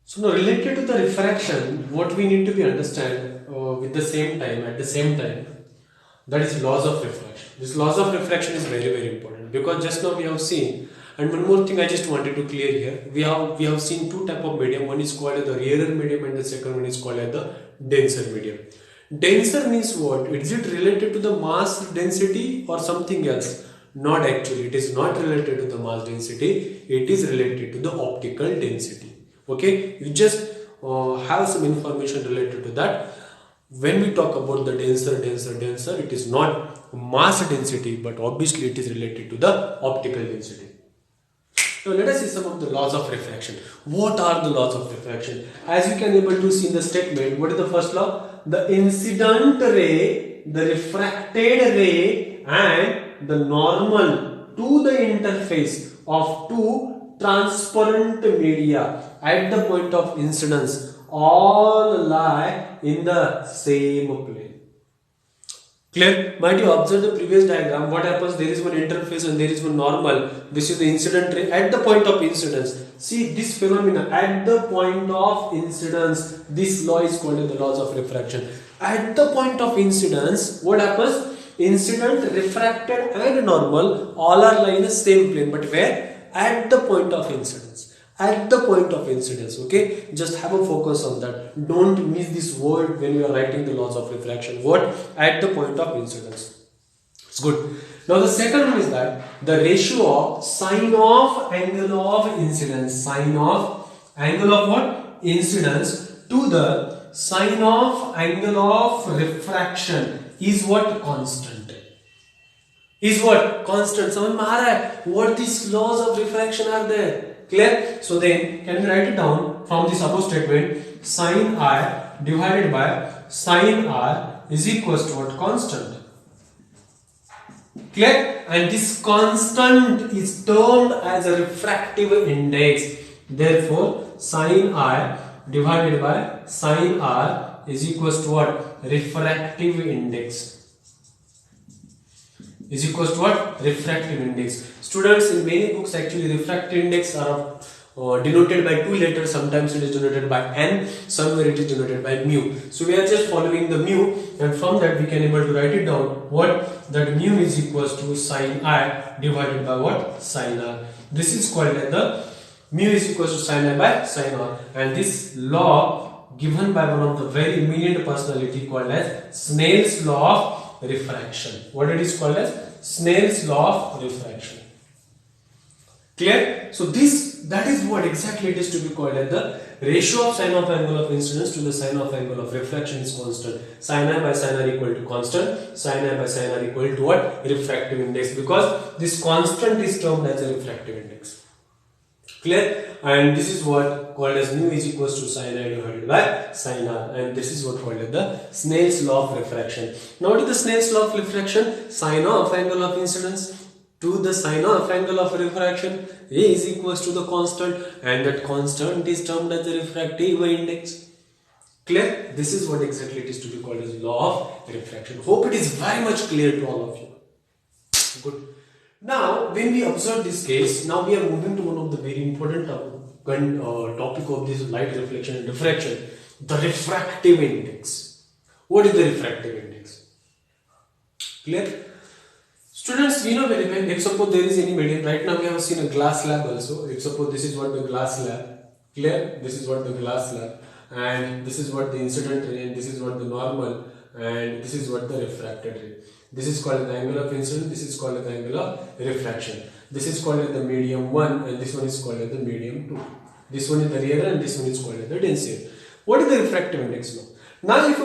So now related to the refraction, what we need to be understand with the same time, at the same time, that is laws of refraction. This laws of refraction is very important because just now we have seen, and one more thing I just wanted to clear here. We have seen two type of medium. One is called as the rarer medium, and the second one is called as the denser medium. Denser means what? Is it related to the mass density or something else? Not actually. It is not related to the mass density. It is related to the optical density. Okay, you just have some information related to that. When we talk about the denser, it is not mass density, but obviously it is related to the optical density. Now let us see some of the laws of refraction. What are the laws of refraction? As you can able to see in the statement, what is the first law? The incident ray, the refracted ray, and the normal to the interface of two transparent media at the point of incidence all lie in the same plane. Clear? Might you observe the previous diagram? What happens? There is one interface and there is one normal. This is the incident ray at the point of incidence. See this phenomena at the point of incidence. This law is called the laws of refraction. At the point of incidence, what happens? Incident, refracted and normal all are lying in the same plane. But where? At the point of incidence. At the point of incidence. Okay, just have a focus on that. Don't miss this word when you are writing the laws of refraction. What? At the point of incidence. It's good. Now the second one is that the ratio of sine of angle of incidence, sine of angle of what? Incidence to the sine of angle of refraction is what? Constant. Is what? Constant. समझ में आ रहा है? What these laws of refraction are there? Clear? So then, can we write it down from this above statement? Sine I divided by sine R is equals to what? Constant. Clear? And this constant is termed as a refractive index. Therefore, sine I divided by sine R is equals to what? Refractive index. Is equals to what? Refractive index. Students, in many books actually refractive index are denoted by two letters. Sometimes it is denoted by n, somewhere it is denoted by mu. So we are just following the mu, and from that we can able to write it down. What? That mu is equals to sine I divided by what? Sine R. This is called as the mu is equals to sine I by sine R, and this law given by one of the very eminent personality called as Snell's law of refraction. What it is called as? Snell's law of refraction. Clear? So that is what exactly it is to be called as the ratio of sine of angle of incidence to the sine of angle of refraction is constant. Sine I by sine R equal to constant. Sine I by sine R equal to what? Refractive index, because this constant is termed as a refractive index. Clear? And this is what called as mu is equals to sine I divided by sine R, and this is what called as the Snell's law of refraction. Now what is the Snell's law of refraction? Sine of angle of incidence to the sine of angle of refraction is equals to the constant, and that constant is termed as the refractive index. Clear? This is what exactly it is to be called as law of refraction. Hope it is very much clear to all of you. Good. Now, when we observe this case, now we are moving to one of the very important topic of this light reflection and diffraction, the refractive index. What is the refractive index? Clear? Students, we know very well, if suppose there is any medium, right now we have seen a glass slab also. If suppose this is what the glass slab, clear? This is what the glass slab, and this is what the incident ray, and this is what the normal, and this is what the refracted ray. This is called the angle of incidence, this is called the angle of refraction. This is called the medium 1, and this one is called the medium 2. This one is the rarer, and this one is called the denser. What is the refractive index now? Now if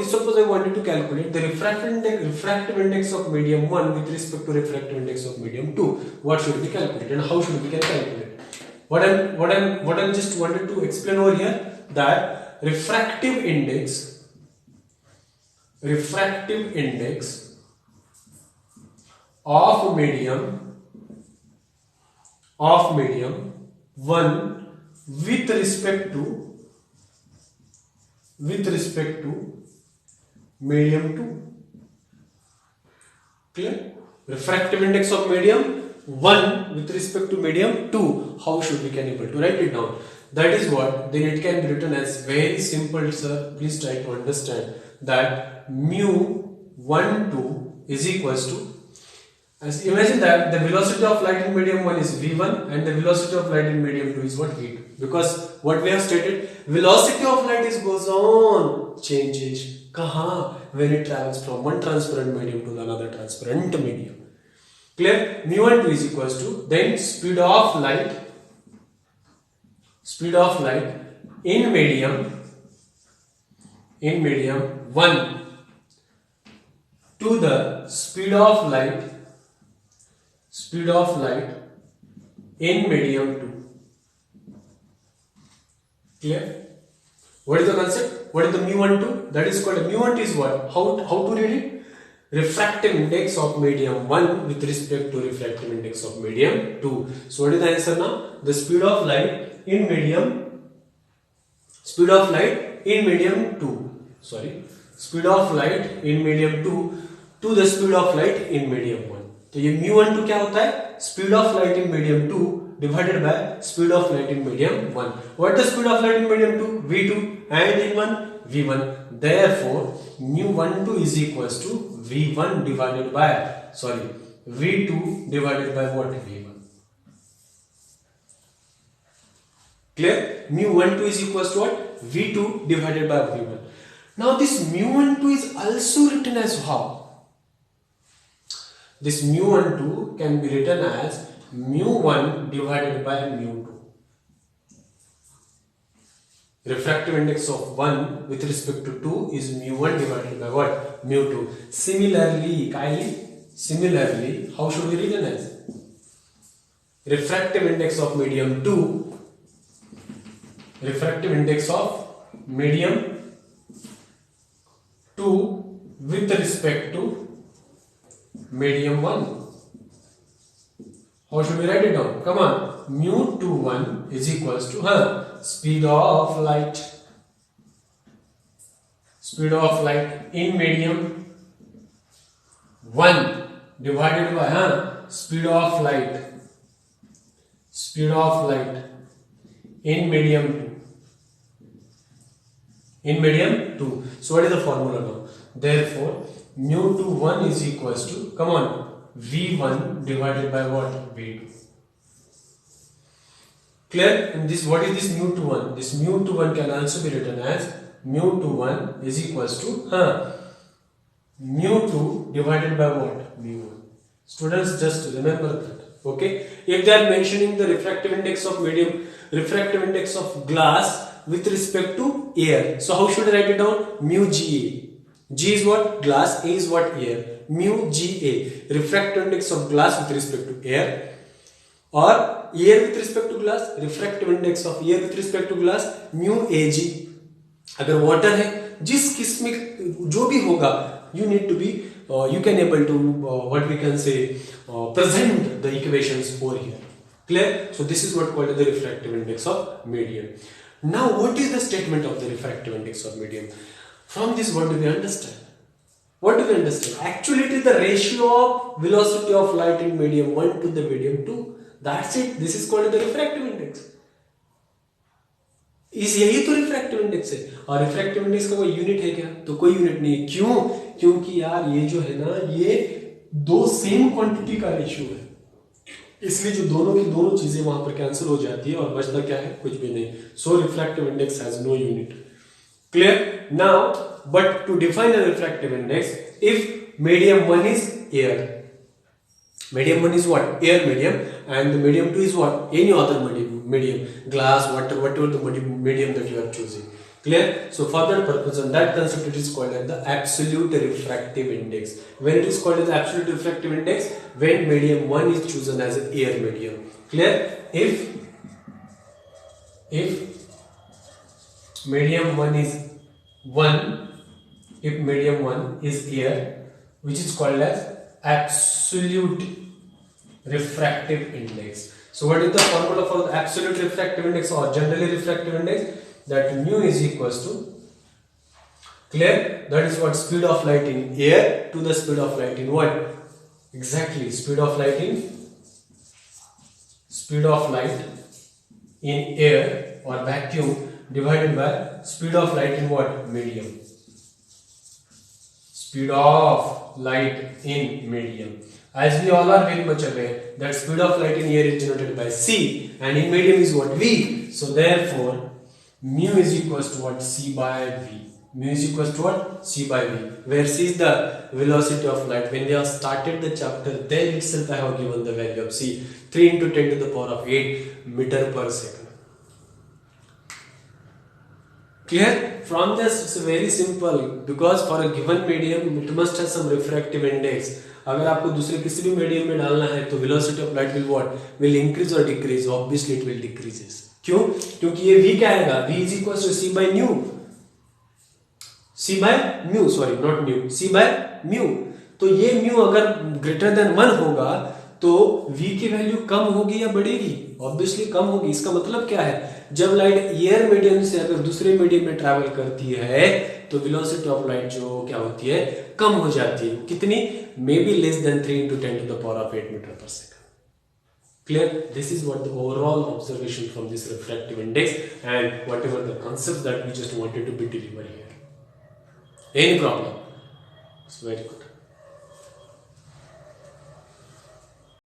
suppose I wanted to calculate the refractive index of medium 1 with respect to refractive index of medium 2, what should be calculated and how should we calculate? What I'm just wanted to explain over here, that refractive index of medium 1 with respect to medium 2. Clear? Refractive index of medium 1 with respect to medium 2, how should we can able to write it down? That is what, then it can be written as very simple, sir. Please try to understand that mu 1 2 is equals to, as imagine that the velocity of light in medium 1 is v1 and the velocity of light in medium 2 is what, v2. Because what we have stated, velocity of light is goes on, changes. Kaha? When it travels from one transparent medium to another transparent medium. Clear? Mu 1 2 is equals to, then speed of light in medium 1 to the speed of light in medium 2. Clear? What is the concept? What is the mu 1 2? That is called, mu 1 2 is what? How to read it? Refractive index of medium 1 with respect to refractive index of medium 2. So what is the answer now? The speed of light in medium 2. Speed of light in medium 2 to the speed of light in medium 1. तो ये mu 1 2 क्या होता है? Speed of light in medium 2 divided by speed of light in medium 1. What is the speed of light in medium 2? v2, and in 1 v1. Therefore mu 1 2 is equals to v1 divided by, v2 divided by what? v1. Clear? Mu 1 2 is equals to what? v2 divided by v1. Now this mu 1 2 is also written as how? This mu 1 2 can be written as mu 1 divided by mu 2. Refractive index of 1 with respect to 2 is mu 1 divided by what? Mu 2. Similarly, how should we written as? Refractive index of medium 2 with respect to medium 1. How should we write it down? Come on. Mu 2 1 is equals to speed of light in medium 1 divided by speed of light in medium 2. So what is the formula now? Therefore mu 2 1 is equals to, come on, v1 divided by what? v2. Clear? And this, what is this mu 2 1? This mu 2 1 can also be written as mu 2 1 is equals to mu 2 divided by what? mu 1. Students, just remember that. Okay? If they are mentioning the refractive index of glass with respect to air, so how should I write it down? Mu Ga. G is what? Glass. A is what? Air. Mu Ga. Refractive index of glass with respect to air, or air with respect to glass. Refractive index of air with respect to glass mu Ag. अगर water है, जिस किस्म जो भी होगा, you need to be you can able to what we can say present the equations over here. Clear? So this is what called the refractive index of medium. Now what is the statement of the refractive index of medium? From this, what do we understand? Actually, it is the ratio of velocity of light in medium 1 to the medium 2. That's it. This is called the refractive index. इस यही तो refractive index है, और refractive index का कोई unit है क्या? तो कोई यूनिट नहीं है. क्यों? क्योंकि यार ये जो है ना, ये दो सेम क्वांटिटी का रेशियो है, इसलिए जो दोनों की दोनों चीजें वहां पर कैंसिल हो जाती है और बचता क्या है? कुछ भी नहीं. So refractive index has no unit. Clear? Now, but to define a refractive index, if medium 1 is air, medium 1 is what? Air medium, and the medium 2 is what? Any other medium, glass, water, whatever the medium that you are choosing. Clear? So for that purpose, on that concept, it is called as the absolute refractive index. When it is called as absolute refractive index, when medium 1 is chosen as an air medium. Clear? If medium 1 is air, which is called as absolute refractive index. So what is the formula for the absolute refractive index or generally refractive index? That mu is equals to, clear? That is what? Speed of light in air to the speed of light in what? Exactly, speed of light in speed of light in air or vacuum divided by speed of light in what? Medium. Speed of light in medium. As we all are very much aware that speed of light in air is denoted by c and in medium is what? V. So therefore mu is equals to what? C by V. Mu is equals to what? C by V. Where c is the velocity of light. When they have started the chapter, there itself I have given the value of c. 3 into 10 to the power of 8 meter per second. Clear? From this it's very simple because for a given medium it must have some refractive index. अगर आपको दूसरे किसी भी medium में डालना है तो velocity of light will what? Will increase or decrease? Obviously it will decreases. क्यों? क्योंकि ये v क्या आएगा? V is equals to c by nu. c by mu, sorry not nu, c by mu. तो ये mu अगर greater than 1 होगा तो v की वैल्यू कम होगी या बढ़ेगी? ऑब्वियसली कम होगी. इसका मतलब क्या है? जब लाइट एयर मीडियम से अगर दूसरे मीडियम में ट्रैवल करती है तो वेलोसिटी ऑफ लाइट जो क्या होती है? कम हो जाती है. कितनी? May be less than 3 into 10 to the power of 8 meter per second. Clear? This is what the overall observation from this refractive index and whatever the concepts that we just wanted to be delivered here. Any problem? It's very good.